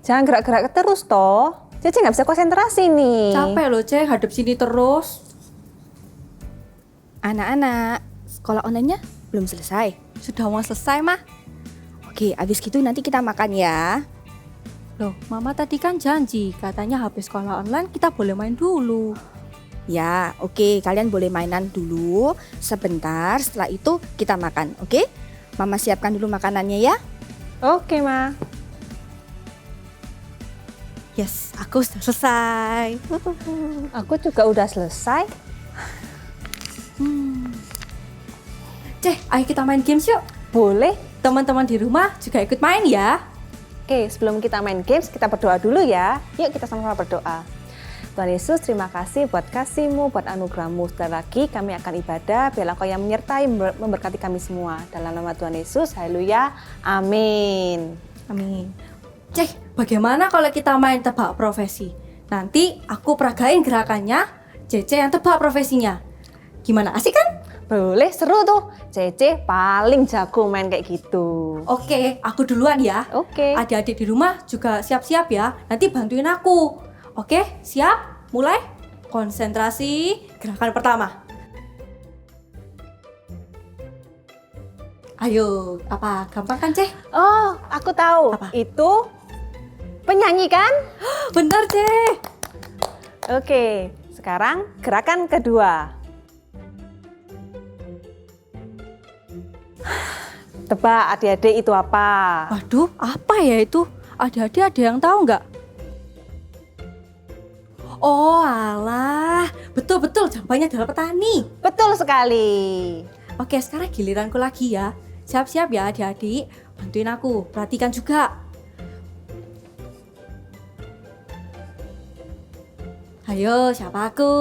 Jangan gerak-gerak terus toh. Cece nggak bisa konsentrasi nih. Capek loh, Cek, hadap sini terus. Anak-anak, sekolah online-nya belum selesai. Sudah mau selesai, Mah. Oke, habis gitu nanti kita makan ya. Loh, Mama tadi kan janji, katanya habis sekolah online kita boleh main dulu. Ya, oke, kalian boleh mainan dulu sebentar, setelah itu kita makan, oke? Mama siapkan dulu makanannya ya. Oke, Ma. Yes, aku sudah selesai. Aku juga udah selesai. Cek, ayo kita main games yuk. Boleh. Teman-teman di rumah juga ikut main ya. Oke, sebelum kita main games, kita berdoa dulu ya. Yuk kita sama-sama berdoa. Tuhan Yesus, terima kasih buat kasih-Mu, buat anugerah-Mu. Sekali lagi kami akan ibadah, biarlah Engkau yang menyertai, memberkati kami semua. Dalam nama Tuhan Yesus, haleluya, amin. Amin. Cek, bagaimana kalau kita main tebak profesi? Nanti aku peragain gerakannya, Cece yang tebak profesinya. Gimana, asik kan? Boleh, seru tuh. Cece paling jago main kayak gitu. Oke, aku duluan ya. Oke. Adik-adik di rumah juga siap-siap ya. Nanti bantuin aku. Oke, siap? Mulai? Konsentrasi, gerakan pertama. Ayo, apa? Gampang kan, Ceh? Oh, aku tahu. Apa? Itu penyanyi kan? Bener, Ceh. Oke, sekarang gerakan kedua. Tebak adik-adik itu apa? Waduh, apa ya itu? Adik-adik ada yang tahu nggak? Oh alah, betul-betul jawabannya adalah petani. Betul sekali. Oke, sekarang giliranku lagi ya. Siap-siap ya adik-adik, bantuin aku, perhatikan juga. Ayo, siapa aku?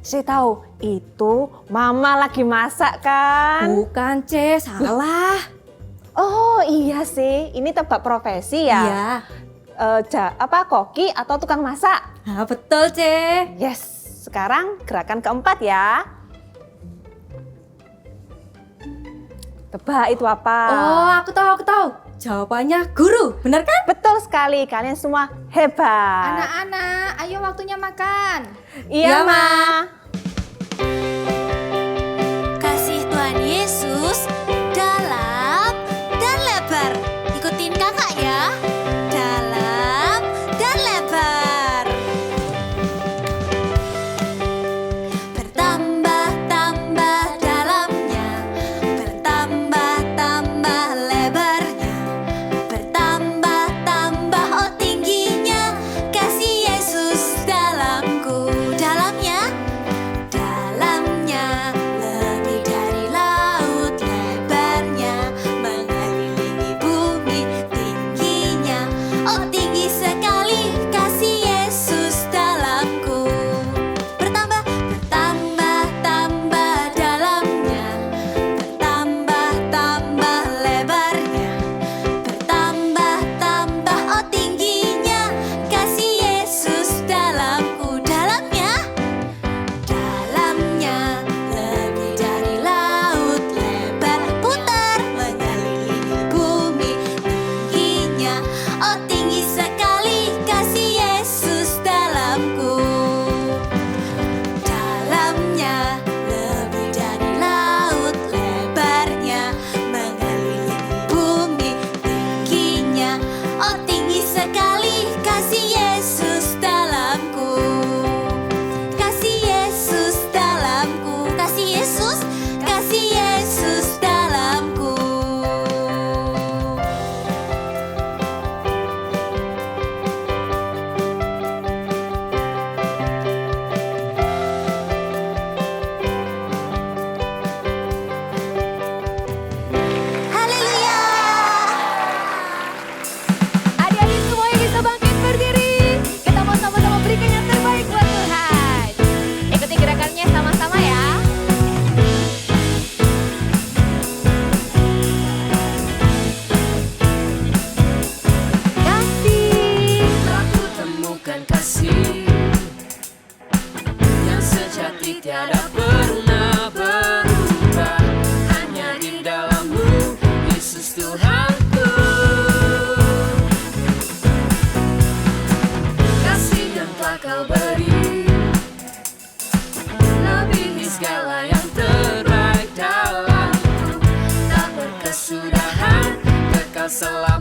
Saya tahu. Itu Mama lagi masak kan? Bukan, C, salah. Oh iya sih, ini tebak profesi ya? Iya. Koki atau tukang masak? Nah, betul, C. Yes, sekarang gerakan keempat ya. Tebak itu apa? Oh, aku tahu. Jawabannya guru, benar kan? Betul sekali, kalian semua hebat. Anak-anak, ayo waktunya makan. Iya, Iya, Ma. Kasih Tuhan Yesus dalam dan lebar. Ikutin kakak ya. Dalam dan lebar. Bertambah-tambah dalamnya. Bertambah-tambah lebarnya. Bertambah-tambah tingginya. Kasih Yesus dalamku. Dalamnya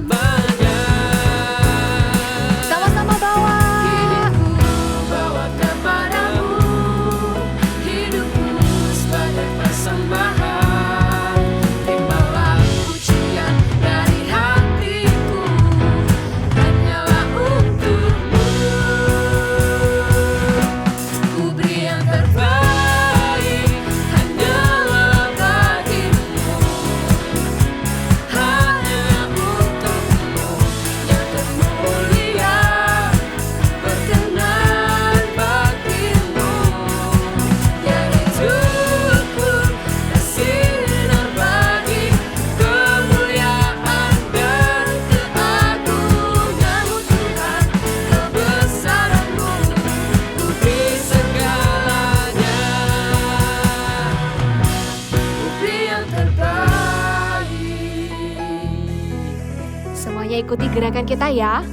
selamanya. Sama-sama bawa. Hidupku bawa kepadamu, hidupku sebagai persembahan. Terimalah pujian dari hatiku, hanyalah untukmu. Ku beri yang terbaik, hanyalah bagimu, hanya untukmu yang termulia, berkenan bagimu. Ya hidupku bersinar bagi kemuliaan dan keagunganmu Tuhan, kebesaranmu, ku beri segalanya, ku beri yang terbaik. Semuanya ikuti gerakan kita ya.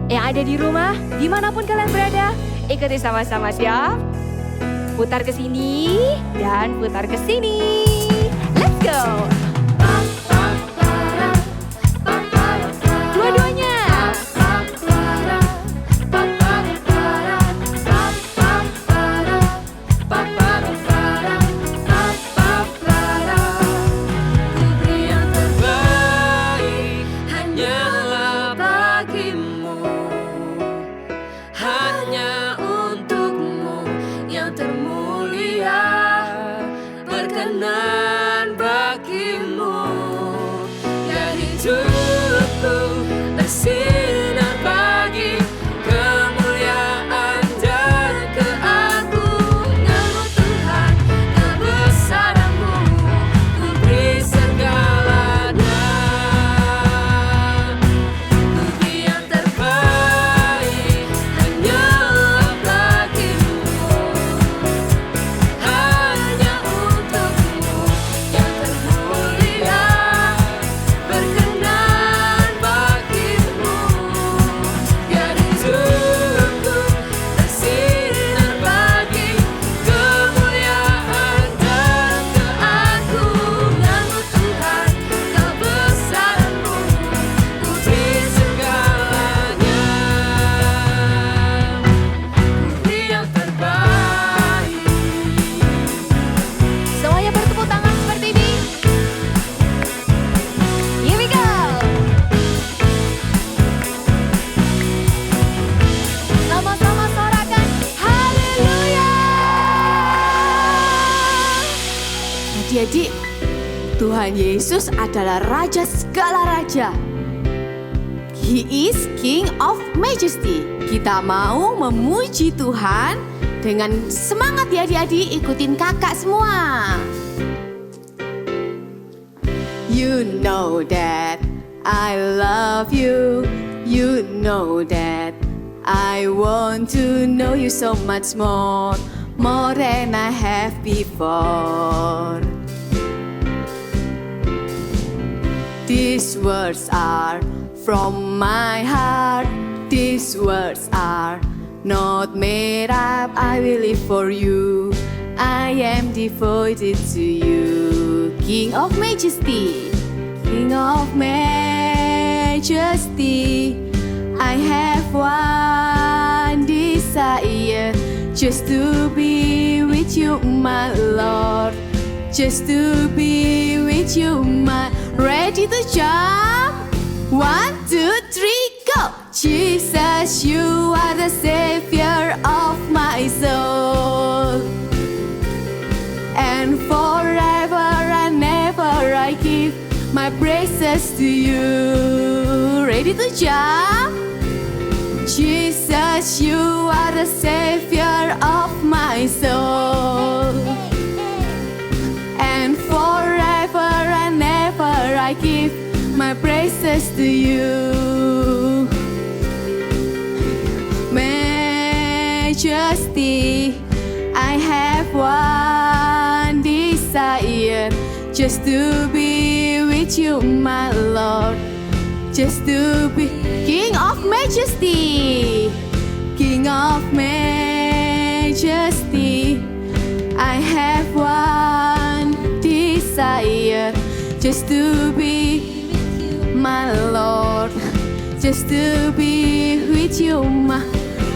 Yang ada di rumah, dimanapun kalian berada, ikuti sama-sama siap. Putar ke sini dan putar ke sini. Let's go. Dua-duanya. Ku beri yang terbaik, hanyalah bagimu, hanya untukmu yang termulia, berkenan bagimu. Ya hidupku bersinar bagi kemuliaan dan keagunganmu Tuhan, kebesaranmu, ku beri segalanya, ku beri yang terbaik, hanyalah bagimu, hanya untukmu yang termulia, berkenan bagimu. Ya hidupku bersinar bagi kemuliaan dan keagunganmu Tuhan, kebesaranmu, ku beri segalanya, ku beri yang terbaik. Semuanya bertepuk tangan seperti ini. Here we go. Sama-sama sorakan haleluya. Adik-adik, Tuhan Yesus adalah Raja segala raja. He is King of Majesty. Kita mau memuji Tuhan dengan semangat ya adik-adik, ikutin kakak semua. You know that I love you. You know that I want to know you so much more than I have before. These words are from my heart. These words are not made up. I will live for you. I am devoted to you. King of Majesty, King of Majesty. I have one desire, just to be with you, my Lord. Just to be with you, my. Ready to jump? 1, 2, 3, go! Jesus, you are the Savior of my soul. And forever and ever I give my praises to you. Ready to jump? Jesus, you are the Savior of my soul. And forever and ever I give my praises to you. Majesty, I have one desire, just to be with you, my Lord. Just to be King of Majesty, King of Majesty. I have one desire, just to be my my Lord. Just to be with you, my.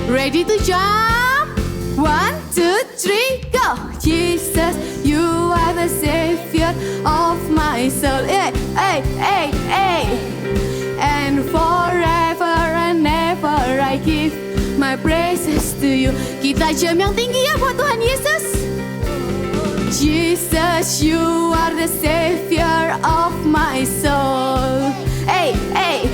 Ready to jump? 1, 2, 3, go! Jesus, you are the Savior of my soul. Hey, hey, hey, hey. And forever and ever I give my praises to you. Kita jam yang tinggi ya buat Tuhan Yesus. Jesus, you are the Savior of my soul. Hey, hey.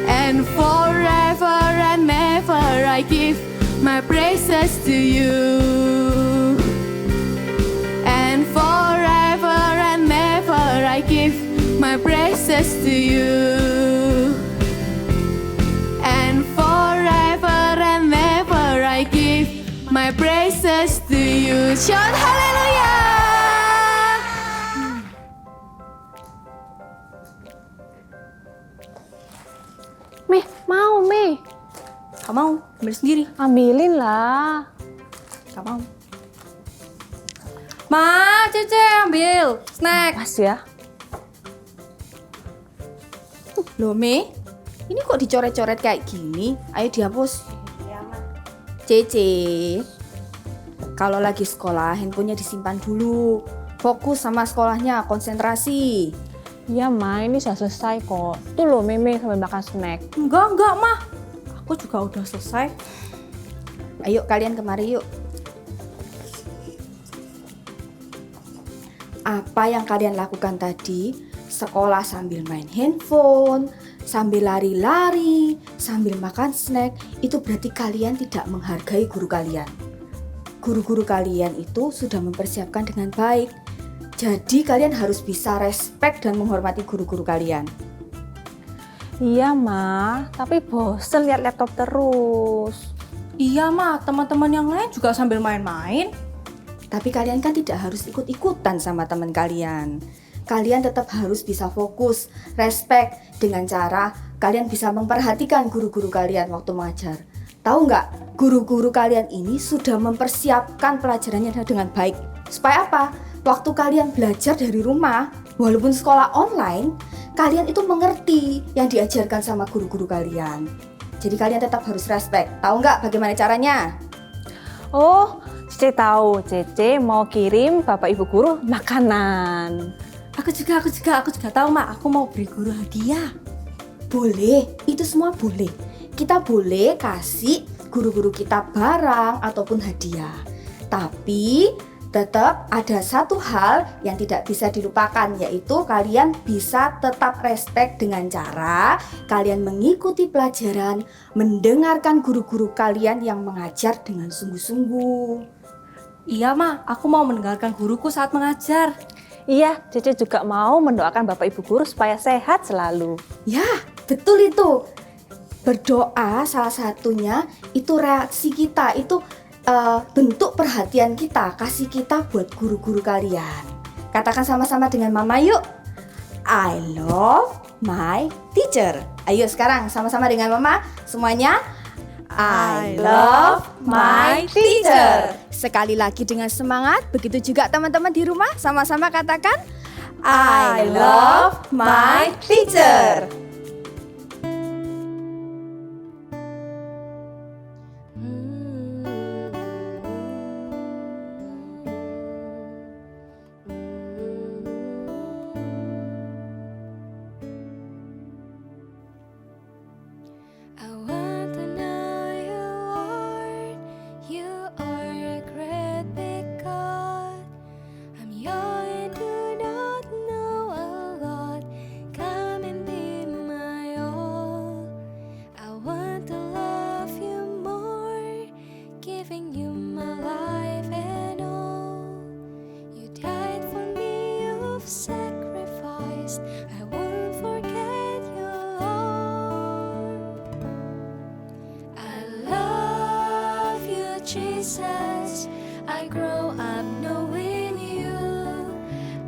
And forever and ever I give my praises to you. And forever and ever I give my praises to you. And forever and ever I give my praises to you. Shout hallelujah! Meh, mau Meh. Gak mau, ambil sendiri. Ambilin lah. Gak mau. Ma, Cece ambil snack. Pas ya. Loh Me, ini kok dicoret-coret kayak gini? Ayo dihapus. Cece, kalau lagi sekolah handphonenya disimpan dulu. Fokus sama sekolahnya, konsentrasi. Iya Ma, ini sudah selesai kok. Tuh loh Meme sambil makan snack. Enggak mah. Aku juga udah selesai. Ayo kalian kemari yuk. Apa yang kalian lakukan tadi? Sekolah sambil main handphone, sambil lari-lari, sambil makan snack. Itu berarti kalian tidak menghargai guru kalian. Guru-guru kalian itu sudah mempersiapkan dengan baik. Jadi kalian harus bisa respect dan menghormati guru-guru kalian. Iya Ma, tapi bosen lihat laptop terus. Iya Ma, teman-teman yang lain juga sambil main-main. Tapi kalian kan tidak harus ikut-ikutan sama teman kalian. Kalian tetap harus bisa fokus, respect dengan cara kalian bisa memperhatikan guru-guru kalian waktu mengajar. Tahu nggak, guru-guru kalian ini sudah mempersiapkan pelajarannya dengan baik. Supaya apa? Waktu kalian belajar dari rumah, walaupun sekolah online, kalian itu mengerti yang diajarkan sama guru-guru kalian. Jadi kalian tetap harus respect. Tahu nggak bagaimana caranya? Oh, Cece tahu. Cece mau kirim Bapak Ibu Guru makanan. Aku juga tahu Mak, aku mau beri guru hadiah. Boleh, itu semua boleh. Kita boleh kasih guru-guru kita barang ataupun hadiah. Tapi tetap ada satu hal yang tidak bisa dilupakan, yaitu kalian bisa tetap respect dengan cara kalian mengikuti pelajaran, mendengarkan guru-guru kalian yang mengajar dengan sungguh-sungguh. Iya Ma, aku mau mendengarkan guruku saat mengajar. Iya, Cece juga mau mendoakan Bapak Ibu Guru supaya sehat selalu. Ya, betul itu. Berdoa salah satunya itu reaksi kita, itu bentuk perhatian kita, kasih kita buat guru-guru kalian. Katakan sama-sama dengan Mama yuk. I love my teacher. Ayo sekarang sama-sama dengan Mama semuanya. I love my teacher. Sekali lagi dengan semangat. Begitu juga teman-teman di rumah, sama-sama katakan I love my teacher. I want to know you, Lord. You are a great big God. I'm young and do not know a lot. Come and be my all. I want to love you more, giving you my life and all. You died for me, you've sacrificed. I won't forget you, Lord. I love you, Jesus. I grow up knowing you.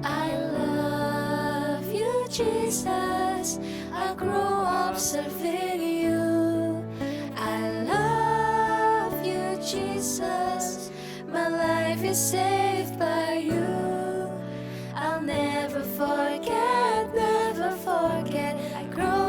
I love you, Jesus. I grow up serving you. I love you, Jesus. My life is saved by you. I'll never forget, never forget. I grow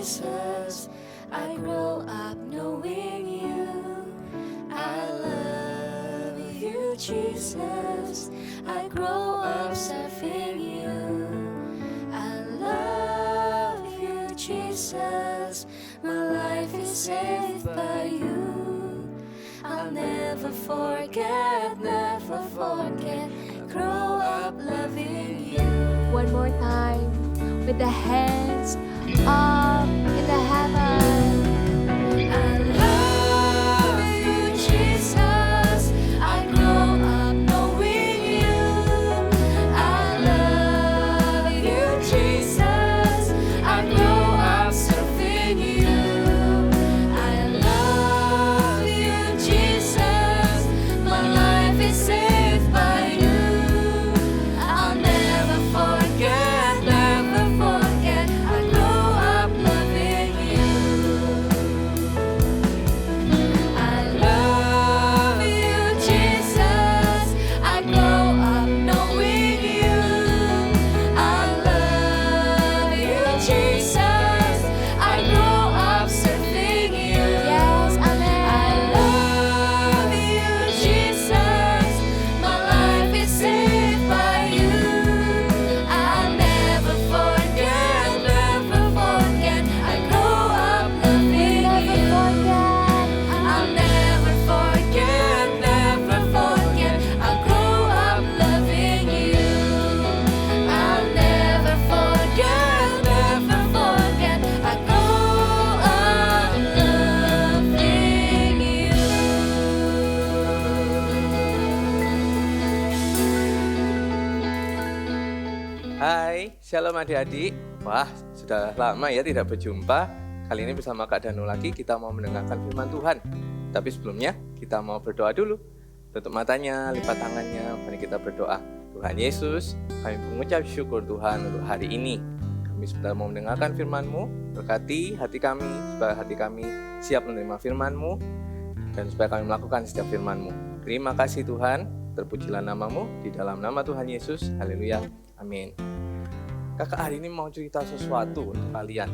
Jesus. I grow up knowing you. I love you, Jesus. I grow up serving you. I love you, Jesus. My life is saved by you. I'll never forget, never forget. Grow up loving you. One more time with the hands up in the heaven. I love you, Jesus. I grow up knowing you. I love you, Jesus. I grow up serving you. I love you, Jesus. My life is saved by you. I'll never forget, never forget. I grow up loving you. I love you, Jesus. I grow up knowing you. I love you, Jesus. I grow up serving you. Yes, amen. I love you, Jesus. My life is saved by you. I'll never forget, never forget. I grow up loving you. I'll never forget, never forget. I'll grow up loving you. I'll never forget, never forget. I grow up loving you. Hai, shalom adik-adik. Wah, sudah lama ya tidak berjumpa. Kali ini bersama Kak Danu lagi kita mau mendengarkan firman Tuhan. Tapi sebelumnya kita mau berdoa dulu. Tutup matanya, lipat tangannya, mari kita berdoa. Tuhan Yesus, kami mengucap syukur Tuhan untuk hari ini. Kami sudah mau mendengarkan firman-Mu. Berkati hati kami, supaya hati kami siap menerima firman-Mu dan supaya kami melakukan setiap firman-Mu. Terima kasih Tuhan, terpujilah nama-Mu di dalam nama Tuhan Yesus. Haleluya. Amin. Kakak hari ini mau cerita sesuatu untuk kalian.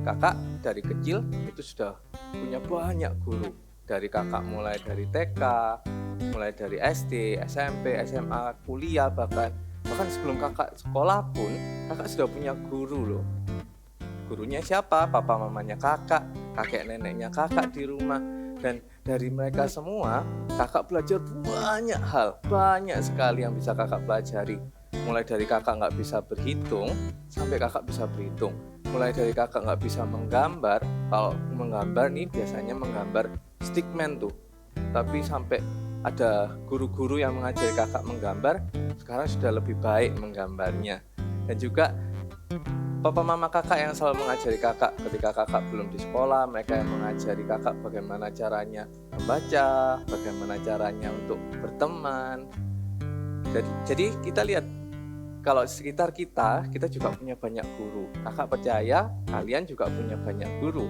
Kakak dari kecil itu sudah punya banyak guru. Dari kakak mulai dari TK, mulai dari SD, SMP, SMA, kuliah bahkan sebelum kakak sekolah pun kakak sudah punya guru loh. Gurunya siapa? Papa mamanya kakak, kakek neneknya kakak di rumah. Dan dari mereka semua kakak belajar banyak hal, banyak sekali yang bisa kakak pelajari. Mulai dari kakak nggak bisa berhitung sampai kakak bisa berhitung. Mulai dari kakak nggak bisa menggambar, kalau menggambar nih biasanya menggambar stickman tuh. Tapi sampai ada guru-guru yang mengajari kakak menggambar, sekarang sudah lebih baik menggambarnya. Dan juga papa mama kakak yang selalu mengajari kakak ketika kakak belum di sekolah, mereka yang mengajari kakak bagaimana caranya membaca, bagaimana caranya untuk berteman. Jadi kita lihat kalau sekitar kita juga punya banyak guru. Kakak percaya kalian juga punya banyak guru.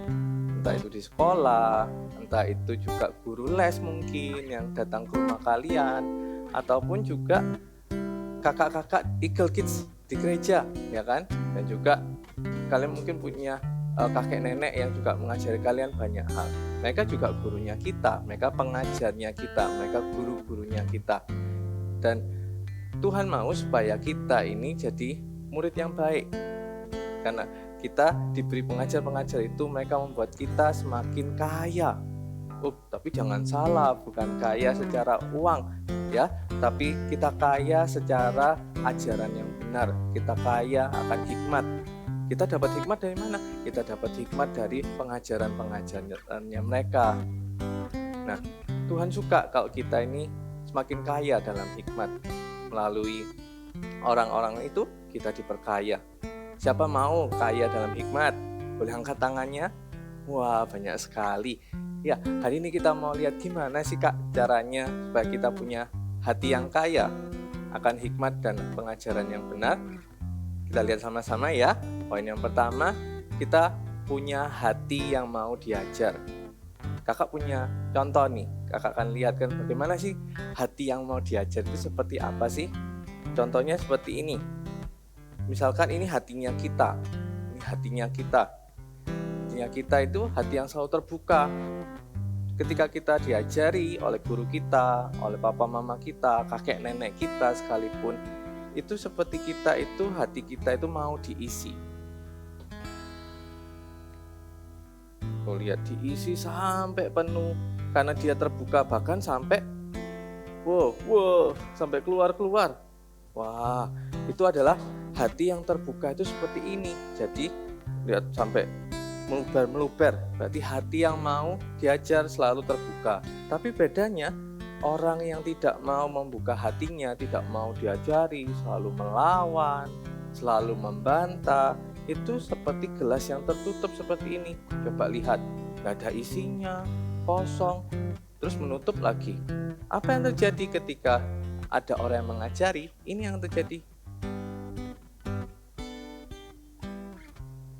Entah itu di sekolah, entah itu juga guru les mungkin yang datang ke rumah kalian, ataupun juga kakak-kakak Eagle Kids di gereja, ya kan? Dan juga kalian mungkin punya kakek nenek yang juga mengajari kalian banyak hal. Mereka juga gurunya kita, mereka pengajarnya kita, mereka guru-gurunya kita. Dan Tuhan mau supaya kita ini jadi murid yang baik. Karena kita diberi pengajar-pengajar itu, mereka membuat kita semakin kaya. Tapi jangan salah, bukan kaya secara uang ya, tapi kita kaya secara ajaran yang benar. Kita kaya akan hikmat. Kita dapat hikmat dari mana? Kita dapat hikmat dari pengajaran-pengajarannya mereka. Nah, Tuhan suka kalau kita ini semakin kaya dalam hikmat. Melalui orang-orang itu kita diperkaya. Siapa mau kaya dalam hikmat? Boleh angkat tangannya? Wah, banyak sekali. Ya, hari ini kita mau lihat gimana sih Kak caranya supaya kita punya hati yang kaya akan hikmat dan pengajaran yang benar. Kita lihat sama-sama ya. Poin yang pertama, kita punya hati yang mau diajar. Kakak punya contoh nih, kakak akan lihat kan bagaimana sih hati yang mau diajar itu seperti apa sih. Contohnya seperti ini. Misalkan ini hatinya kita. hatinya kita itu hati yang selalu terbuka. Ketika kita diajari oleh guru kita, oleh papa mama kita, kakek nenek kita sekalipun, itu seperti kita itu, hati kita itu mau diisi. Tuh lihat, diisi sampai penuh karena dia terbuka, bahkan sampai sampai keluar. Wah, itu adalah hati yang terbuka itu seperti ini. Jadi lihat sampai meluber, berarti hati yang mau diajar selalu terbuka. Tapi bedanya orang yang tidak mau membuka hatinya, tidak mau diajari, selalu melawan, selalu membantah, itu seperti gelas yang tertutup seperti ini. Coba lihat, gak ada isinya, kosong, terus menutup lagi. Apa yang terjadi ketika ada orang yang mengajari? Ini yang terjadi.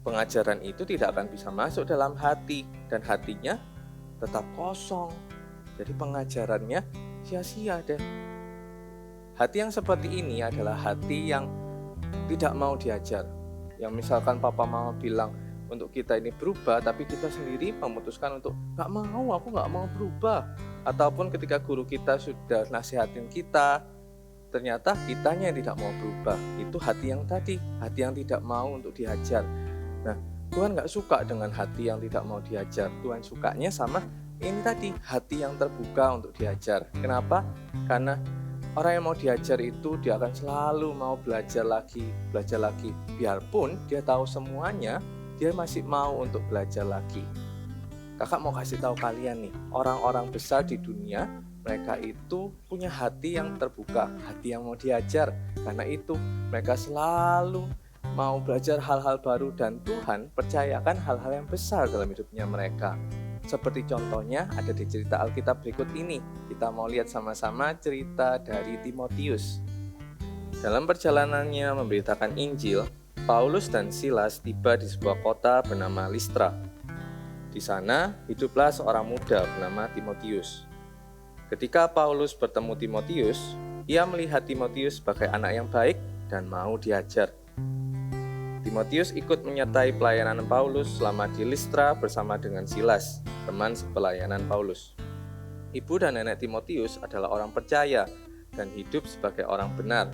Pengajaran itu tidak akan bisa masuk dalam hati dan hatinya tetap kosong. Jadi pengajarannya sia-sia deh. Hati yang seperti ini adalah hati yang tidak mau diajar. Yang misalkan papa mama bilang untuk kita ini berubah, tapi kita sendiri memutuskan untuk aku nggak mau berubah. Ataupun ketika guru kita sudah nasihatin kita, ternyata kitanya yang tidak mau berubah. Itu hati yang tadi, hati yang tidak mau untuk diajar. Nah, Tuhan nggak suka dengan hati yang tidak mau diajar. Tuhan sukanya sama ini tadi, hati yang terbuka untuk diajar. Kenapa? Karena orang yang mau diajar itu dia akan selalu mau belajar lagi. Biarpun dia tahu semuanya, dia masih mau untuk belajar lagi. Kakak mau kasih tahu kalian nih, orang-orang besar di dunia, mereka itu punya hati yang terbuka, hati yang mau diajar. Karena itu mereka selalu mau belajar hal-hal baru dan Tuhan percayakan hal-hal yang besar dalam hidupnya mereka. Seperti contohnya ada di cerita Alkitab berikut ini. Kita mau lihat sama-sama cerita dari Timotius. Dalam perjalanannya memberitakan Injil, Paulus dan Silas tiba di sebuah kota bernama Listra. Di sana hiduplah seorang muda bernama Timotius. Ketika Paulus bertemu Timotius, ia melihat Timotius sebagai anak yang baik dan mau diajar. Timotius ikut menyertai pelayanan Paulus selama di Listra bersama dengan Silas, teman sepelayanan Paulus. Ibu dan nenek Timotius adalah orang percaya dan hidup sebagai orang benar.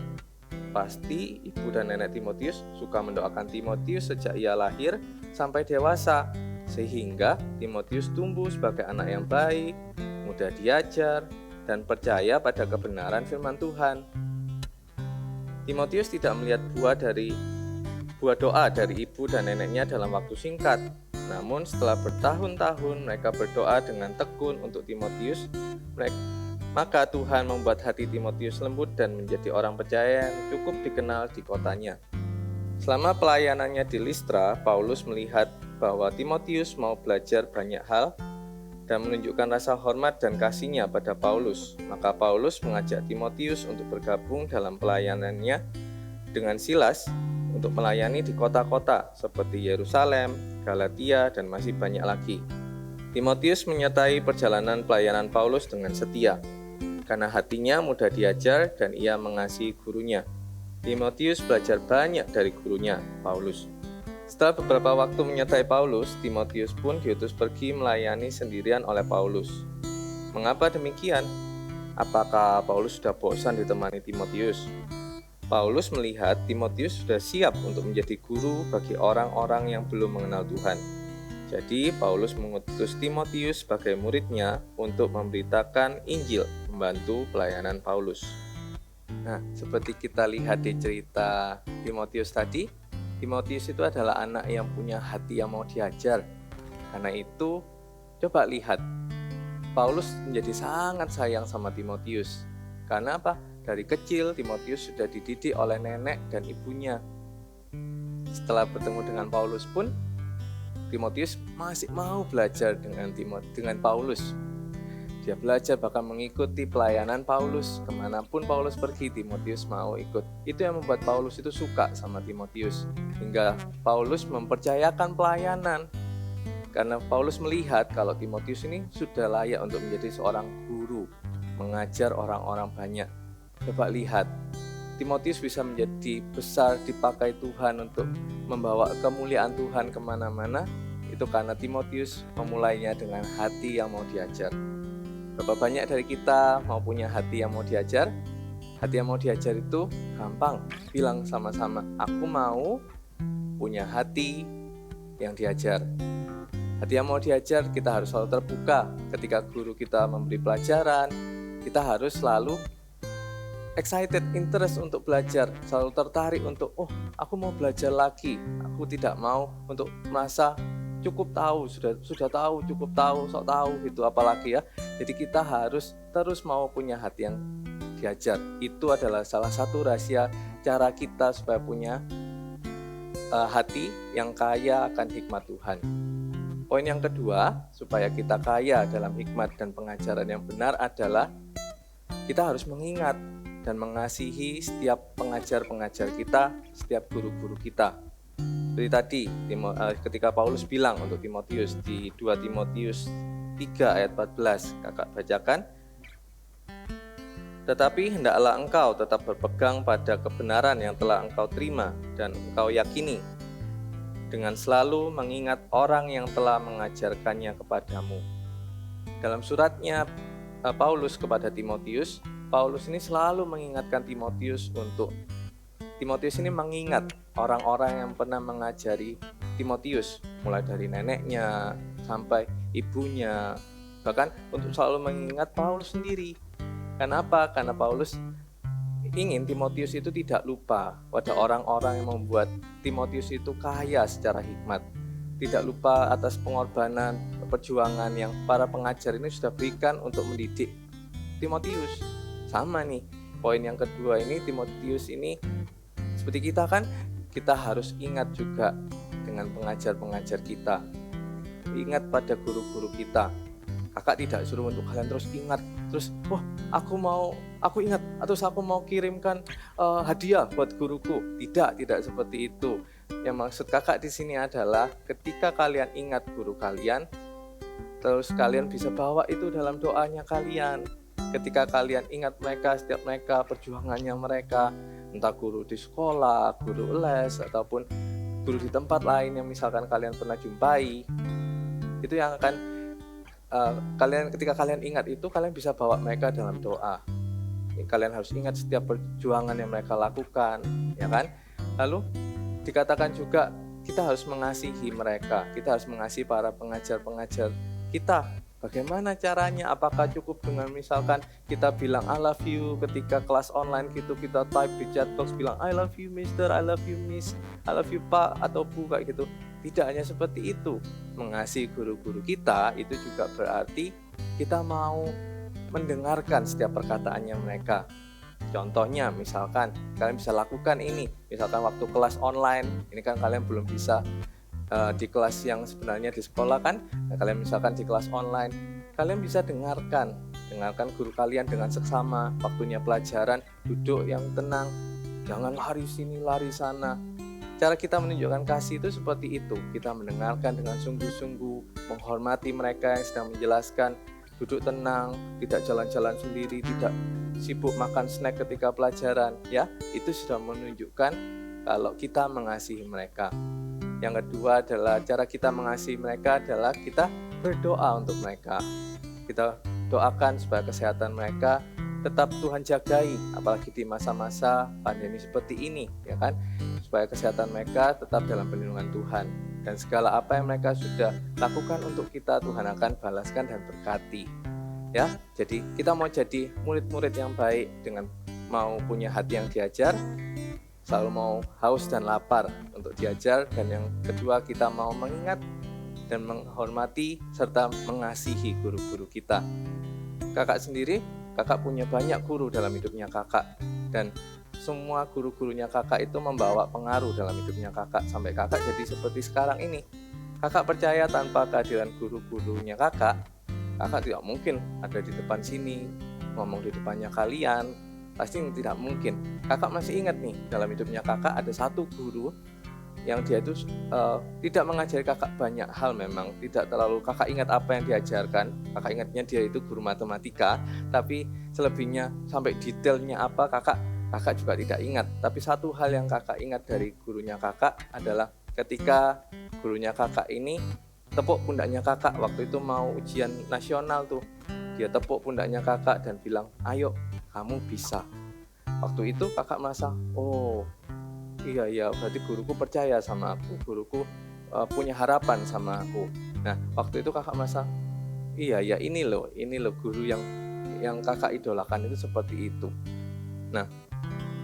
Pasti ibu dan nenek Timotius suka mendoakan Timotius sejak ia lahir sampai dewasa, sehingga Timotius tumbuh sebagai anak yang baik, mudah diajar, dan percaya pada kebenaran firman Tuhan. Timotius tidak melihat buah doa dari ibu dan neneknya dalam waktu singkat. Namun setelah bertahun-tahun mereka berdoa dengan tekun untuk Timotius, maka Tuhan membuat hati Timotius lembut dan menjadi orang percaya yang cukup dikenal di kotanya. Selama pelayanannya di Listra, Paulus melihat bahwa Timotius mau belajar banyak hal dan menunjukkan rasa hormat dan kasihnya pada Paulus. Maka Paulus mengajak Timotius untuk bergabung dalam pelayanannya dengan Silas untuk melayani di kota-kota seperti Yerusalem, Galatia, dan masih banyak lagi. Timotius menyertai perjalanan pelayanan Paulus dengan setia, karena hatinya mudah diajar dan ia mengasihi gurunya. Timotius belajar banyak dari gurunya, Paulus. Setelah beberapa waktu menyertai Paulus, Timotius pun diutus pergi melayani sendirian oleh Paulus. Mengapa demikian? Apakah Paulus sudah bosan ditemani Timotius? Paulus melihat Timotius sudah siap untuk menjadi guru bagi orang-orang yang belum mengenal Tuhan. Jadi Paulus mengutus Timotius sebagai muridnya untuk memberitakan Injil, membantu pelayanan Paulus. Nah, seperti kita lihat di cerita Timotius tadi, Timotius itu adalah anak yang punya hati yang mau diajar. Karena itu, coba lihat, Paulus menjadi sangat sayang sama Timotius. Karena apa? Dari kecil Timotius sudah dididik oleh nenek dan ibunya. Setelah bertemu dengan Paulus pun, Timotius masih mau belajar dengan Paulus. Dia belajar bahkan mengikuti pelayanan Paulus. Kemanapun Paulus pergi, Timotius mau ikut. Itu yang membuat Paulus itu suka sama Timotius. Hingga Paulus mempercayakan pelayanan. Karena Paulus melihat kalau Timotius ini sudah layak untuk menjadi seorang guru, mengajar orang-orang banyak. Coba lihat, Timotius bisa menjadi besar dipakai Tuhan untuk membawa kemuliaan Tuhan kemana-mana. itu karena Timotius memulainya dengan hati yang mau diajar. Berapa banyak dari kita mau punya hati yang mau diajar? Hati yang mau diajar itu gampang, bilang sama-sama, aku mau punya hati yang diajar. Hati yang mau diajar, kita harus selalu terbuka. Ketika guru kita memberi pelajaran, kita harus selalu excited, interest untuk belajar, selalu tertarik untuk, aku mau belajar lagi. Aku tidak mau untuk merasa cukup tahu, sudah tahu, cukup tahu, sok tahu gitu, apalagi ya. Jadi kita harus terus mau punya hati yang diajar. Itu adalah salah satu rahasia cara kita supaya punya hati yang kaya akan hikmat Tuhan. Poin yang kedua, supaya kita kaya dalam hikmat dan pengajaran yang benar adalah kita harus mengingat dan mengasihi setiap pengajar-pengajar kita, setiap guru-guru kita. Seperti tadi, ketika Paulus bilang untuk Timotius di 2 Timotius 3 ayat 14, kakak bacakan. Tetapi hendaklah engkau tetap berpegang pada kebenaran yang telah engkau terima dan engkau yakini, dengan selalu mengingat orang yang telah mengajarkannya kepadamu. Dalam suratnya Paulus kepada Timotius, Paulus ini selalu mengingatkan Timotius ini mengingat orang-orang yang pernah mengajari Timotius, mulai dari neneknya sampai ibunya, bahkan untuk selalu mengingat Paulus sendiri. Kenapa? Karena Paulus ingin Timotius itu tidak lupa pada orang-orang yang membuat Timotius itu kaya secara hikmat. Tidak lupa atas pengorbanan, perjuangan yang para pengajar ini sudah berikan untuk mendidik Timotius. Sama nih, poin yang kedua ini, Timotius ini seperti kita kan, kita harus ingat juga dengan pengajar-pengajar kita. Ingat pada guru-guru kita. Kakak tidak suruh untuk kalian terus ingat, terus aku ingat, atau aku mau kirimkan hadiah buat guruku. Tidak seperti itu. Yang maksud kakak di sini adalah ketika kalian ingat guru kalian, terus kalian bisa bawa itu dalam doanya kalian. Ketika kalian ingat mereka, setiap mereka, perjuangannya mereka, entah guru di sekolah, guru les, ataupun guru di tempat lain yang misalkan kalian pernah jumpai, itu yang akan ketika kalian ingat itu, kalian bisa bawa mereka dalam doa. Kalian harus ingat setiap perjuangan yang mereka lakukan, ya kan? Lalu dikatakan juga kita harus mengasihi mereka, kita harus mengasihi para pengajar-pengajar kita. Bagaimana caranya? Apakah cukup dengan misalkan kita bilang I love you ketika kelas online gitu, kita type di chat box bilang I love you mister, I love you miss, I love you pak atau bu kayak gitu. Tidak hanya seperti itu. Mengasihi guru-guru kita itu juga berarti kita mau mendengarkan setiap perkataannya mereka. Contohnya misalkan kalian bisa lakukan ini, misalkan waktu kelas online, ini kan kalian belum bisa di kelas yang sebenarnya di sekolah kan, kalian misalkan di kelas online, kalian bisa dengarkan guru kalian dengan seksama. Waktunya pelajaran, duduk yang tenang, jangan lari sini lari sana. Cara kita menunjukkan kasih itu seperti itu, kita mendengarkan dengan sungguh-sungguh, menghormati mereka yang sedang menjelaskan, duduk tenang, tidak jalan-jalan sendiri, tidak sibuk makan snack ketika pelajaran, ya, itu sudah menunjukkan kalau kita mengasihi mereka. Yang kedua adalah cara kita mengasihi mereka adalah kita berdoa untuk mereka. Kita doakan supaya kesehatan mereka tetap Tuhan jagai, apalagi di masa-masa pandemi seperti ini, ya kan? Supaya kesehatan mereka tetap dalam perlindungan Tuhan. Dan segala apa yang mereka sudah lakukan untuk kita, Tuhan akan balaskan dan berkati. Ya, jadi kita mau jadi murid-murid yang baik dengan mau punya hati yang diajar, selalu mau haus dan lapar untuk diajar, dan yang kedua kita mau mengingat dan menghormati serta mengasihi guru-guru kita. Kakak sendiri, kakak punya banyak guru dalam hidupnya kakak, dan semua guru-gurunya kakak itu membawa pengaruh dalam hidupnya kakak sampai kakak jadi seperti sekarang ini. Kakak percaya tanpa kehadiran guru-gurunya kakak tidak mungkin ada di depan sini ngomong di depannya kalian. Pasti tidak mungkin. Kakak masih ingat nih, dalam hidupnya kakak ada satu guru yang dia itu tidak mengajari kakak banyak hal, memang tidak terlalu kakak ingat apa yang diajarkan. Kakak ingatnya dia itu guru matematika, tapi selebihnya sampai detailnya apa kakak juga tidak ingat. Tapi satu hal yang kakak ingat dari gurunya kakak adalah ketika gurunya kakak ini tepuk pundaknya kakak waktu itu mau ujian nasional tuh. Dia tepuk pundaknya kakak dan bilang, ayo kamu bisa. Waktu itu kakak merasa, oh iya berarti guruku percaya sama aku, guruku punya harapan sama aku. Nah waktu itu kakak merasa, iya ini loh guru yang kakak idolakan itu seperti itu. Nah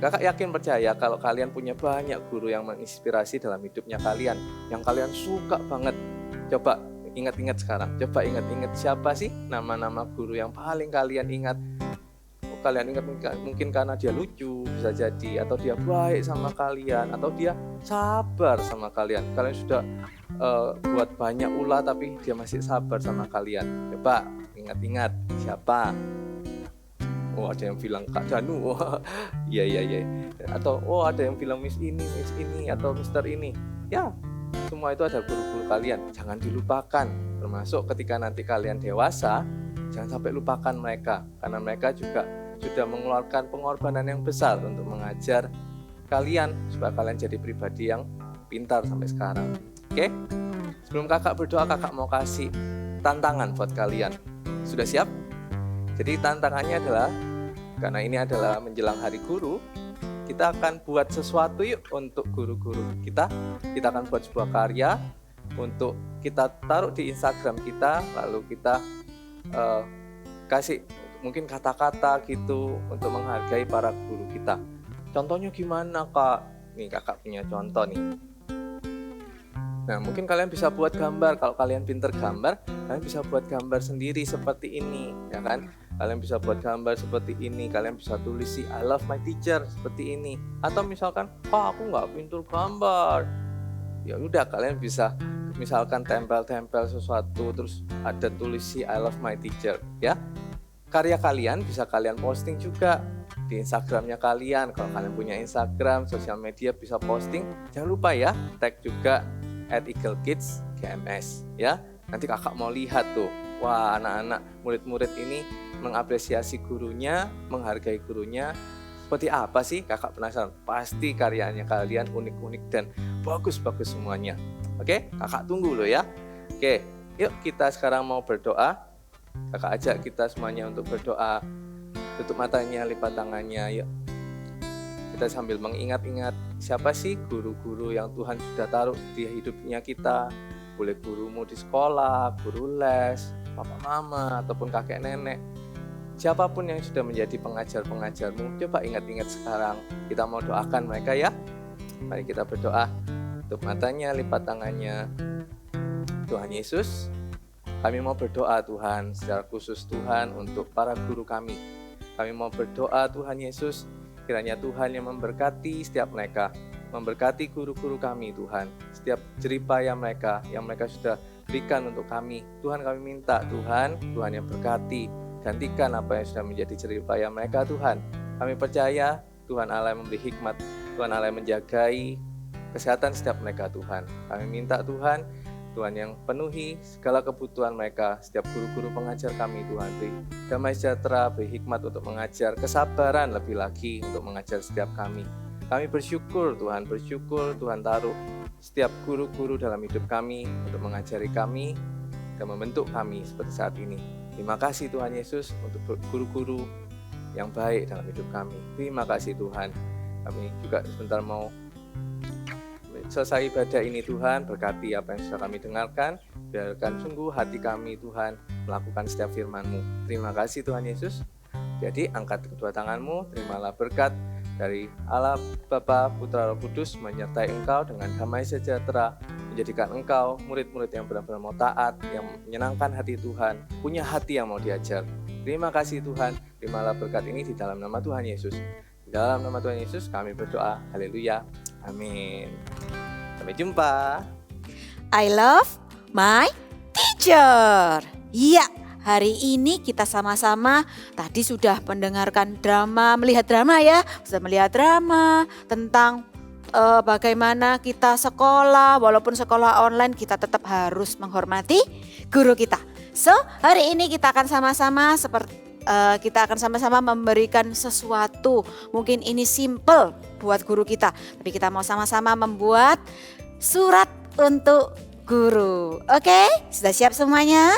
kakak yakin percaya kalau kalian punya banyak guru yang menginspirasi dalam hidupnya kalian, yang kalian suka banget. Coba ingat-ingat sekarang, coba ingat-ingat siapa sih nama-nama guru yang paling kalian ingat. Kalian ingat mungkin karena dia lucu bisa jadi, atau dia baik sama kalian, atau dia sabar sama kalian. Kalian sudah buat banyak ulah tapi dia masih sabar sama kalian. Coba ingat-ingat siapa. Oh ada yang bilang Kak Danu. Iya. Atau ada yang bilang Miss ini atau Mister ini. Ya, semua itu ada guru-guru kalian. Jangan dilupakan. Termasuk ketika nanti kalian dewasa, jangan sampai lupakan mereka, karena mereka juga sudah mengeluarkan pengorbanan yang besar untuk mengajar kalian supaya kalian jadi pribadi yang pintar sampai sekarang. Oke? Sebelum kakak berdoa, kakak mau kasih tantangan buat kalian. Sudah siap? Jadi tantangannya adalah, karena ini adalah menjelang hari guru, kita akan buat sesuatu yuk untuk guru-guru kita. Kita akan buat sebuah karya untuk kita taruh di Instagram kita, lalu kita kasih mungkin kata-kata gitu untuk menghargai para guru kita. Contohnya gimana kak? Nih kakak punya contoh nih. Nah mungkin kalian bisa buat gambar. Kalau kalian pinter gambar, kalian bisa buat gambar sendiri seperti ini, ya kan? Kalian bisa buat gambar seperti ini. Kalian bisa tulis sih I love my teacher seperti ini. Atau misalkan, aku nggak pintar gambar. Ya udah kalian bisa misalkan tempel-tempel sesuatu terus ada tulis sih I love my teacher, ya. Karya kalian bisa kalian posting juga di Instagramnya kalian. Kalau kalian punya Instagram, sosial media bisa posting. Jangan lupa ya, tag juga @eaglekids_gms ya. Nanti kakak mau lihat tuh, wah anak-anak murid-murid ini mengapresiasi gurunya, menghargai gurunya. Seperti apa sih? Kakak penasaran. Pasti karyanya kalian unik-unik dan bagus-bagus semuanya. Oke, kakak tunggu loh ya. Oke, yuk kita sekarang mau berdoa. Kakak ajak kita semuanya untuk berdoa. Tutup matanya, lipat tangannya, yuk. Kita sambil mengingat-ingat siapa sih guru-guru yang Tuhan sudah taruh di hidupnya kita. Boleh gurumu di sekolah, guru les, papa mama, ataupun kakek nenek. Siapapun yang sudah menjadi pengajar-pengajarmu, coba ingat-ingat sekarang. Kita mau doakan mereka ya. Mari kita berdoa. Tutup matanya, lipat tangannya. Tuhan Yesus, kami mau berdoa Tuhan, secara khusus Tuhan untuk para guru kami. Kami mau berdoa Tuhan Yesus, kiranya Tuhan yang memberkati setiap mereka, memberkati guru-guru kami Tuhan, setiap jeripaya mereka yang mereka sudah berikan untuk kami. Tuhan kami minta Tuhan yang berkati, gantikan apa yang sudah menjadi jeripaya mereka Tuhan. Kami percaya Tuhan Allah yang memberi hikmat, Tuhan Allah yang menjagai kesehatan setiap mereka Tuhan. Kami minta Tuhan yang penuhi segala kebutuhan mereka, setiap guru-guru pengajar kami Tuhan. Beri damai sejahtera, beri hikmat untuk mengajar, kesabaran lebih lagi untuk mengajar setiap kami. Kami bersyukur Tuhan taruh setiap guru-guru dalam hidup kami untuk mengajari kami dan membentuk kami seperti saat ini. Terima kasih Tuhan Yesus untuk guru-guru yang baik dalam hidup kami. Terima kasih Tuhan. Kami juga sebentar mau selesai ibadah ini Tuhan, berkati apa yang sudah kami dengarkan, biarkan sungguh hati kami Tuhan melakukan setiap firman-Mu. Terima kasih Tuhan Yesus. Jadi angkat kedua tanganmu, terimalah berkat dari Allah Bapa, Putra, Roh Kudus menyertai engkau dengan damai sejahtera, menjadikan engkau murid-murid yang benar-benar mau taat, yang menyenangkan hati Tuhan, punya hati yang mau diajar. Terima kasih Tuhan, terimalah berkat ini di dalam nama Tuhan Yesus. Di dalam nama Tuhan Yesus kami berdoa. Haleluya. Amin. Sampai jumpa. I love my teacher. Iya, hari ini kita sama-sama tadi sudah mendengarkan drama, melihat drama ya. Sudah melihat drama tentang bagaimana kita sekolah, walaupun sekolah online kita tetap harus menghormati guru kita. So, hari ini kita akan sama-sama memberikan sesuatu. Mungkin ini simple buat guru kita, tapi kita mau sama-sama membuat surat untuk guru. Oke, sudah siap semuanya?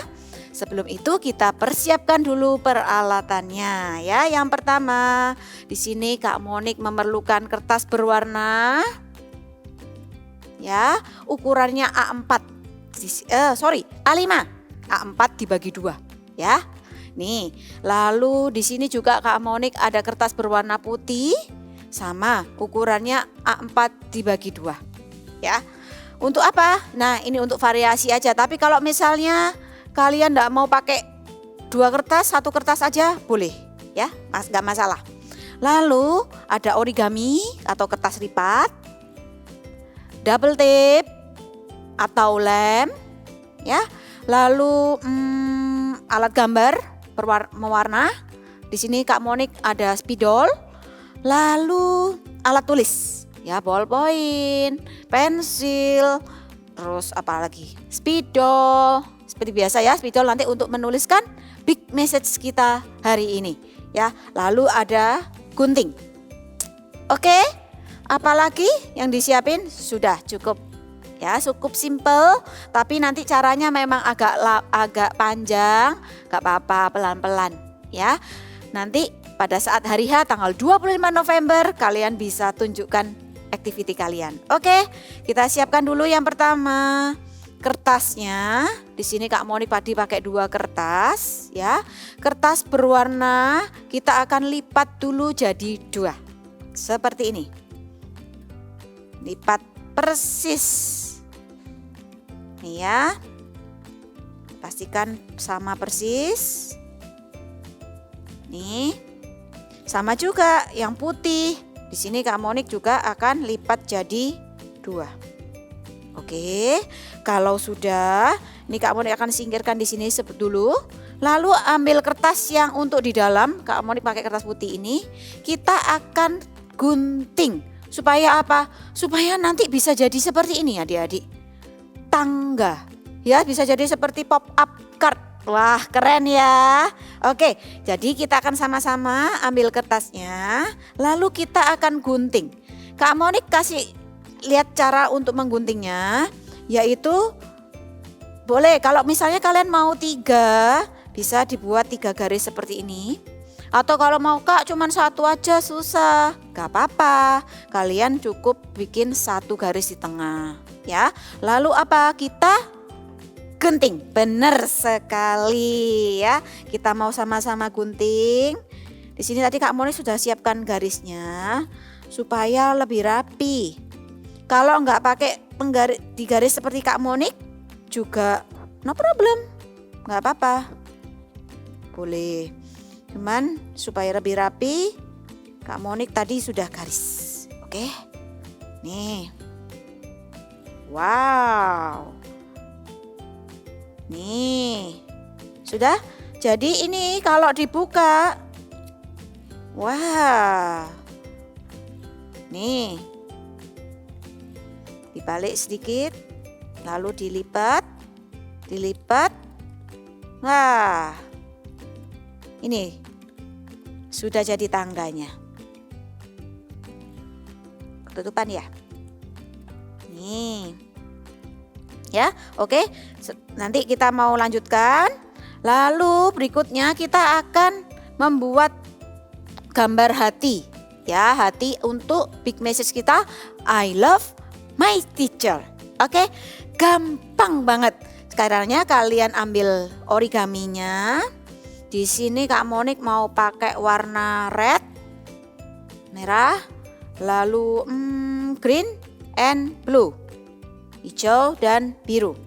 Sebelum itu kita persiapkan dulu peralatannya ya. Yang pertama, di sini Kak Monik memerlukan kertas berwarna. Ya, ukurannya A4. A5. A4 dibagi 2 ya. Nih, lalu di sini juga Kak Monik ada kertas berwarna putih sama ukurannya A4 dibagi 2 ya. Untuk apa? Nah, ini untuk variasi aja. Tapi kalau misalnya kalian enggak mau pakai 2 kertas, 1 kertas aja boleh ya, enggak masalah. Lalu ada origami atau kertas lipat, double tape atau lem ya. Lalu alat gambar mewarna. Di sini Kak Monik ada spidol. Lalu alat tulis ya, ballpoint, pensil, terus apa lagi? Spidol. Seperti biasa ya, spidol nanti untuk menuliskan big message kita hari ini ya. Lalu ada gunting. Oke, apalagi yang disiapin? Sudah cukup ya, cukup simple. Tapi nanti caranya memang agak panjang, gak apa-apa, pelan-pelan ya. Nanti pada saat hari H tanggal 25 November kalian bisa tunjukkan activity kalian. Oke, kita siapkan dulu yang pertama kertasnya. Di sini Kak Monik tadi pakai 2 kertas ya. Kertas berwarna kita akan lipat dulu jadi 2. Seperti ini. Lipat persis. Nih ya. Pastikan sama persis. Nih. Sama juga yang putih. Di sini Kak Monik juga akan lipat jadi 2. Oke, kalau sudah, ini Kak Monik akan singkirkan di sini dulu. Lalu ambil kertas yang untuk di dalam, Kak Monik pakai kertas putih ini, kita akan gunting. Supaya apa? Supaya nanti bisa jadi seperti ini adik-adik. Tangga. Ya, bisa jadi seperti pop up card. Wah, keren ya. Oke, jadi kita akan sama-sama ambil kertasnya, lalu kita akan gunting. Kak Monik kasih lihat cara untuk mengguntingnya, yaitu boleh kalau misalnya kalian mau 3, bisa dibuat 3 garis seperti ini. Atau kalau mau Kak cuman 1 aja susah, gak apa-apa. Kalian cukup bikin 1 garis di tengah ya. Lalu apa? Kita gunting. Bener sekali ya. Kita mau sama-sama gunting. Di sini tadi Kak Monik sudah siapkan garisnya supaya lebih rapi. Kalau nggak pakai di garis seperti Kak Monik juga no problem, nggak apa-apa, boleh. Cuman supaya lebih rapi, Kak Monik tadi sudah garis. Oke, nih, wow, nih sudah. Jadi ini kalau dibuka, wah, nih. Dibalik sedikit, lalu dilipat. Wah, ini sudah jadi tangganya. Ketutupan ya. Nih, ya, oke. Nanti kita mau lanjutkan. Lalu berikutnya kita akan membuat gambar hati, ya, hati untuk big message kita. I love my teacher. Oke, gampang banget. Sekarangnya kalian ambil origaminya. Di sini Kak Monik mau pakai warna red, merah, lalu green and blue, hijau dan biru.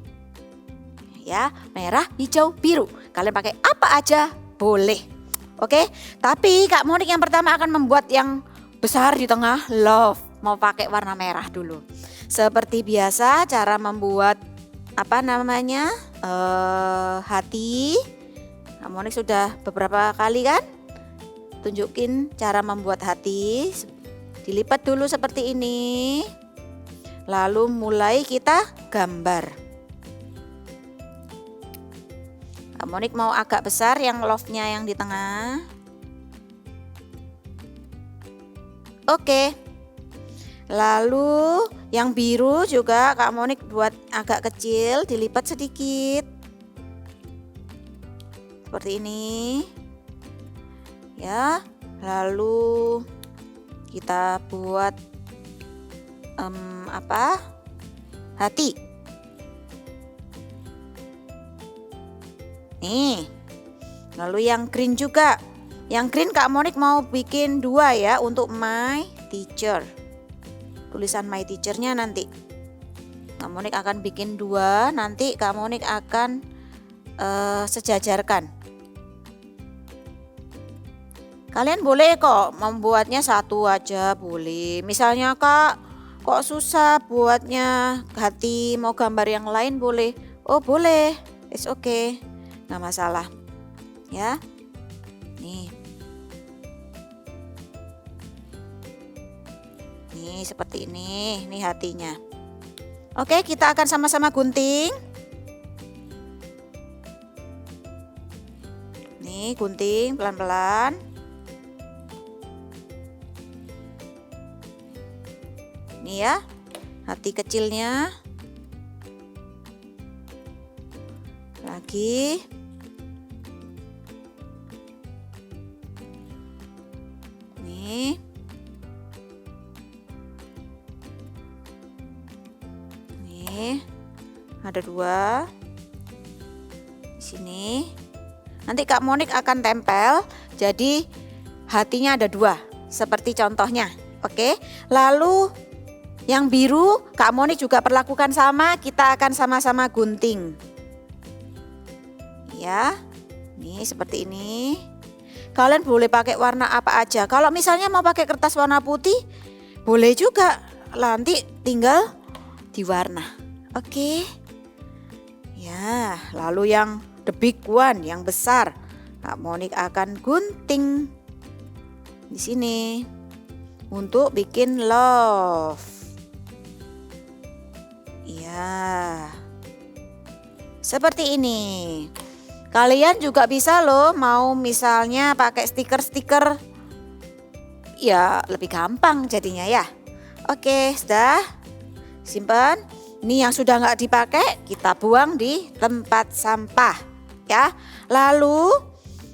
Ya, merah, hijau, biru. Kalian pakai apa aja boleh. Oke, tapi Kak Monik yang pertama akan membuat yang besar di tengah, love. Mau pakai warna merah dulu. Seperti biasa cara membuat hati. Kak Monik sudah beberapa kali kan tunjukin cara membuat hati. Dilipat dulu seperti ini. Lalu mulai kita gambar. Kak Monik mau agak besar yang love-nya yang di tengah. Oke. Lalu yang biru juga Kak Monik buat agak kecil, dilipat sedikit. Seperti ini. Ya. Lalu kita buat hati. Nih. Lalu yang green juga. Yang green Kak Monik mau bikin 2 ya untuk my teacher. Tulisan my teacher-nya nanti. Kak Monik akan bikin 2, nanti Kak Monik akan sejajarkan. Kalian boleh kok membuatnya 1 aja boleh. Misalnya Kak, kok susah buatnya hati, mau gambar yang lain boleh. Oh boleh, it's okay, nggak masalah. Ya, nih. Nih seperti ini, nih hatinya. Oke, kita akan sama-sama gunting. Nih gunting pelan-pelan. Nih ya, hati kecilnya. Lagi. Nih. Nih. Ada 2. Di sini. Nanti Kak Monik akan tempel. Jadi hatinya ada 2. Seperti contohnya. Oke. Lalu yang biru Kak Monik juga perlakukan sama, kita akan sama-sama gunting. Ya, nih seperti ini. Kalian boleh pakai warna apa aja. Kalau misalnya mau pakai kertas warna putih, boleh juga. Nanti tinggal diwarna. Oke. Ya, lalu yang the big one, yang besar, Kak Monik akan gunting di sini untuk bikin love. Ya, seperti ini. Kalian juga bisa loh mau misalnya pakai stiker-stiker. Ya lebih gampang jadinya ya. Oke, sudah. Simpan. Ini yang sudah nggak dipakai kita buang di tempat sampah. Ya. Lalu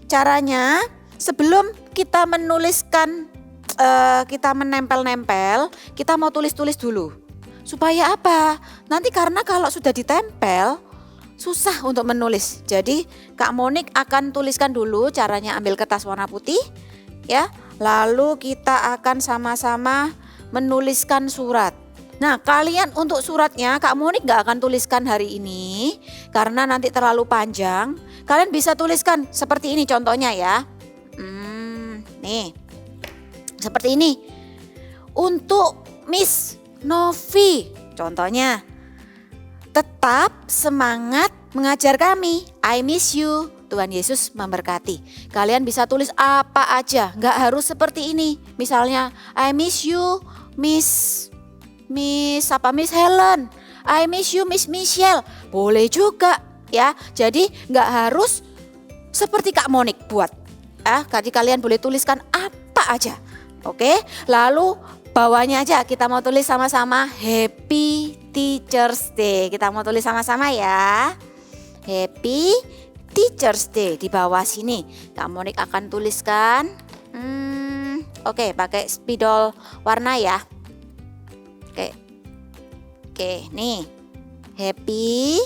caranya sebelum kita menuliskan, kita menempel-nempel, kita mau tulis-tulis dulu. Supaya apa? Nanti karena kalau sudah ditempel susah untuk menulis. Jadi Kak Monik akan tuliskan dulu caranya, ambil kertas warna putih ya. Lalu kita akan sama-sama menuliskan surat. Nah, kalian untuk suratnya Kak Monik gak akan tuliskan hari ini karena nanti terlalu panjang. Kalian bisa tuliskan seperti ini contohnya ya. Nih. Seperti ini. Untuk Miss Novi, contohnya, tetap semangat mengajar kami. I miss you. Tuhan Yesus memberkati. Kalian bisa tulis apa aja, nggak harus seperti ini. Misalnya, I miss you, Miss Helen. I miss you, Miss Michelle. Boleh juga, ya. Jadi nggak harus seperti Kak Monik buat. Jadi kalian boleh tuliskan apa aja. Oke, lalu bawahnya aja kita mau tulis sama-sama Happy Teacher's Day. Kita mau tulis sama-sama ya. Happy Teacher's Day di bawah sini. Kak Monik akan tuliskan. Oke, pakai spidol warna ya. Oke, nih. Happy.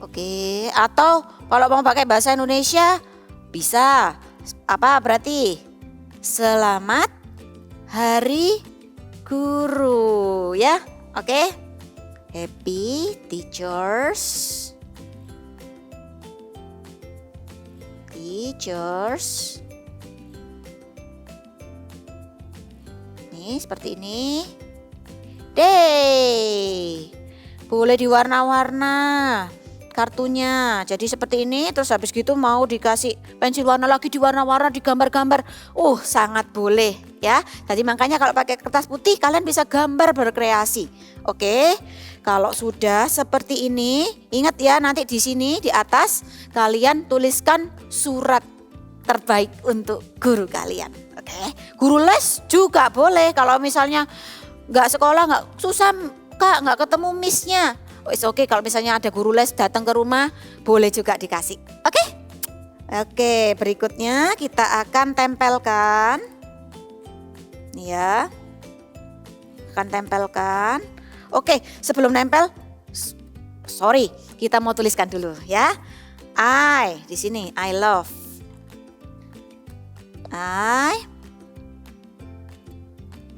Oke, atau kalau mau pakai bahasa Indonesia bisa. Apa berarti? Selamat Hari Guru ya. Oke. Happy Teachers Nih seperti ini. Day. Boleh diwarna-warna kartunya. Jadi seperti ini, terus habis gitu mau dikasih pensil warna lagi, diwarna-warna, digambar-gambar. Sangat boleh ya. Jadi makanya kalau pakai kertas putih kalian bisa gambar berkreasi. Oke. Kalau sudah seperti ini, ingat ya nanti di sini di atas kalian tuliskan surat terbaik untuk guru kalian. Oke, guru les juga boleh. Kalau misalnya nggak sekolah, nggak susah Kak, nggak ketemu miss-nya. Oke, kalau misalnya ada guru les datang ke rumah, boleh juga dikasih. Oke, berikutnya kita akan tempelkan. Ya, akan tempelkan. Oke, sebelum nempel, sorry, kita mau tuliskan dulu ya. I di sini, I love.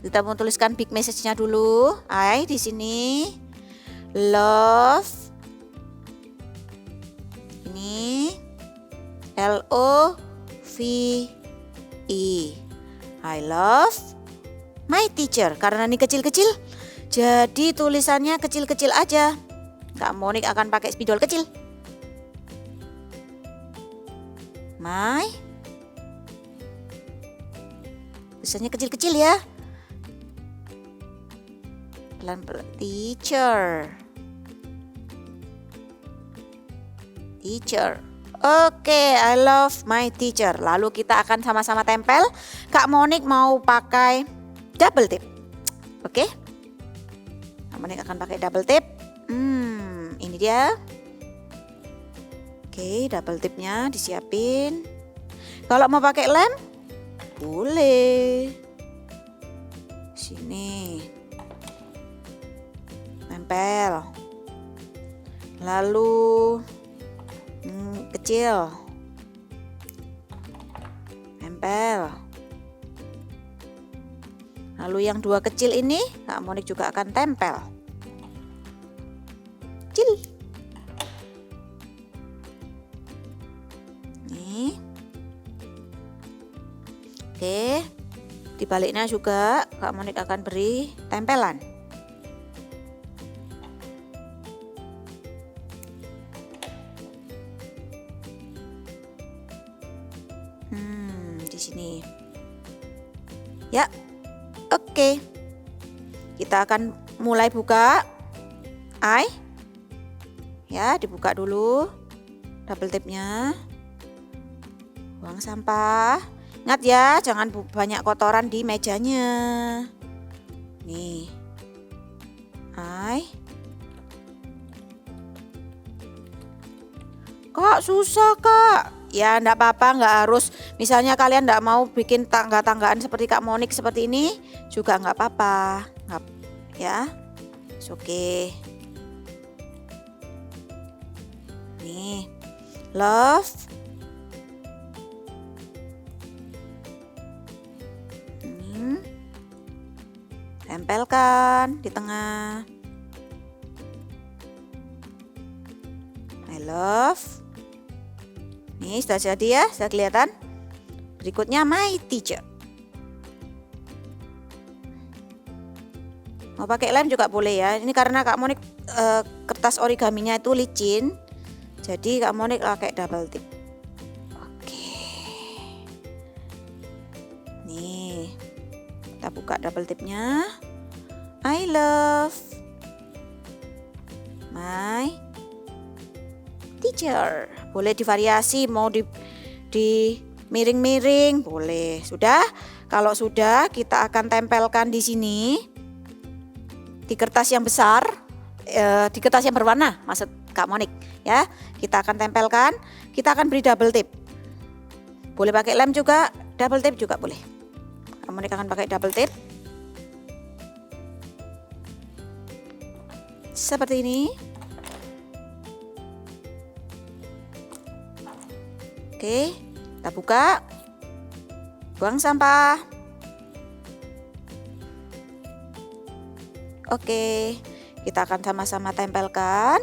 Kita mau tuliskan big message-nya dulu. I di sini love. Ini LOVE. I love my teacher. Karena ini kecil-kecil, jadi tulisannya kecil-kecil aja. Kak Monik akan pakai spidol kecil. My. Tulisannya kecil-kecil ya. Pelan-pelan. Teacher. Oke, I love my teacher. Lalu kita akan sama-sama tempel. Kak Monik mau pakai double tip. Oke. Kak Monik akan pakai double tip. Ini dia. Oke, double tipnya disiapin. Kalau mau pakai lem, boleh. Sini. Tempel. Lalu kecil. Tempel. Lalu yang dua kecil ini Kak Monik juga akan tempel. Kecil. Nih. Oke. Di baliknya juga Kak Monik akan beri tempelan. Di sini. Ya. Oke. Kita akan mulai buka. Ya, dibuka dulu. Double tipnya. Buang sampah. Ingat ya, jangan banyak kotoran di mejanya. Nih. Kak, susah Kak. Ya enggak apa-apa, enggak harus. Misalnya kalian enggak mau bikin tangga-tanggaan seperti Kak Monik seperti ini, juga enggak apa-apa. Ya. Oke. Nih. Love. Tempelkan di tengah. I love. Nih sudah jadi ya, sudah kelihatan. Berikutnya my teacher. Mau pakai lem juga boleh ya. Ini karena Kak Monik kertas origaminya itu licin. Jadi Kak Monik pakai double tip. Oke. Nih. Kita buka double tipnya. I love my teacher. Boleh divariasi, mau di miring-miring, boleh. Sudah? Kalau sudah, kita akan tempelkan di sini di kertas yang besar, di kertas yang berwarna, maksud Kak Monik, ya. Kita akan tempelkan, kita akan beri double tip. Boleh pakai lem juga, double tip juga boleh. Kak Monik akan pakai double tip. Seperti ini. Oke, kita buka. Buang sampah. Oke, kita akan sama-sama tempelkan.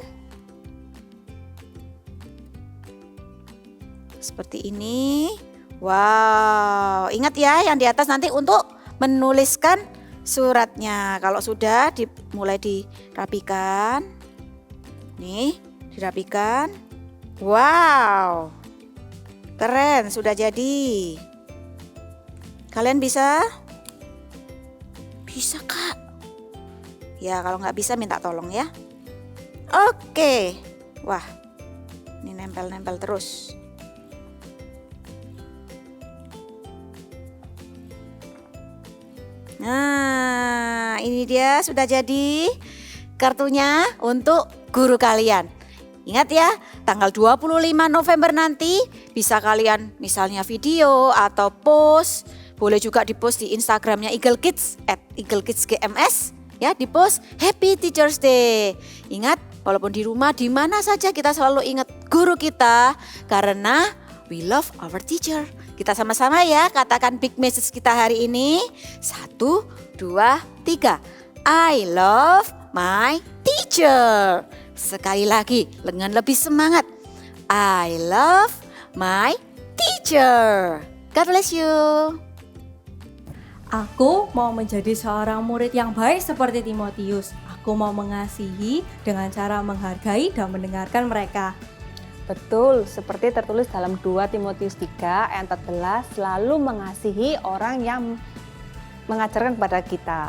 Seperti ini. Wow, ingat ya yang di atas nanti untuk menuliskan suratnya. Kalau sudah mulai dirapikan. Nih, dirapikan. Wow. Keren, sudah jadi. Kalian bisa? Bisa Kak. Ya kalau nggak bisa minta tolong ya. Oke. Wah, ini nempel-nempel terus. Nah, ini dia sudah jadi kartunya untuk guru kalian. Ingat ya, tanggal 25 November nanti bisa kalian misalnya video atau post. Boleh juga di-post di Instagramnya Eagle Kids @eaglekidsgms. Ya, di-post Happy Teacher's Day. Ingat, walaupun di rumah, di mana saja kita selalu ingat guru kita. Karena we love our teacher. Kita sama-sama ya katakan big message kita hari ini. 1, 2, 3. I love my teacher. Sekali lagi dengan lebih semangat. I love my teacher. God bless you. Aku mau menjadi seorang murid yang baik seperti Timotius. Aku mau mengasihi dengan cara menghargai dan mendengarkan mereka. Betul, seperti tertulis dalam 2 Timotius 3 ayat 14, selalu mengasihi orang yang mengajarkan kepada kita.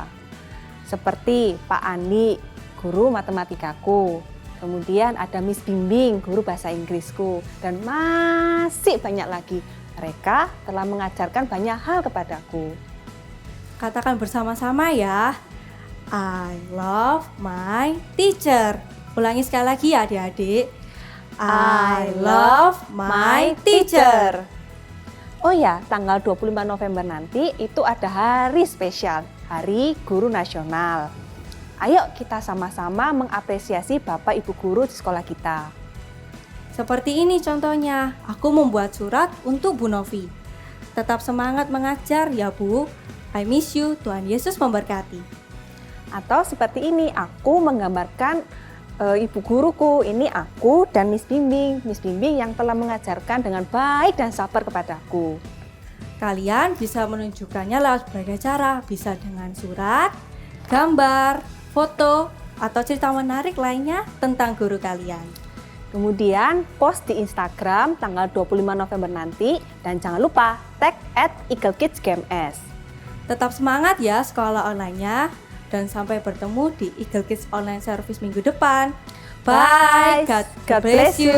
Seperti Pak Andi, guru matematikaku. Kemudian ada Miss Bimbing, guru bahasa Inggrisku. Dan masih banyak lagi. Mereka telah mengajarkan banyak hal kepadaku. Katakan bersama-sama ya. I love my teacher. Ulangi sekali lagi ya adik-adik. I love my teacher. Oh ya, tanggal 25 November nanti itu ada hari spesial, Hari Guru Nasional. Ayo kita sama-sama mengapresiasi Bapak Ibu guru di sekolah kita. Seperti ini contohnya, aku membuat surat untuk Bu Novi. Tetap semangat mengajar ya Bu. I miss you, Tuhan Yesus memberkati. Atau seperti ini, aku menggambarkan ibu guruku, ini aku dan Miss Bimbing yang telah mengajarkan dengan baik dan sabar kepadaku. Kalian bisa menunjukkannya lewat berbagai cara, bisa dengan surat, gambar, foto, atau cerita menarik lainnya tentang guru kalian. Kemudian post di Instagram tanggal 25 November nanti dan jangan lupa tag @eaglekidsgms. Tetap semangat ya sekolah online-nya dan sampai bertemu di Eagle Kids Online Service minggu depan. Bye, God bless you.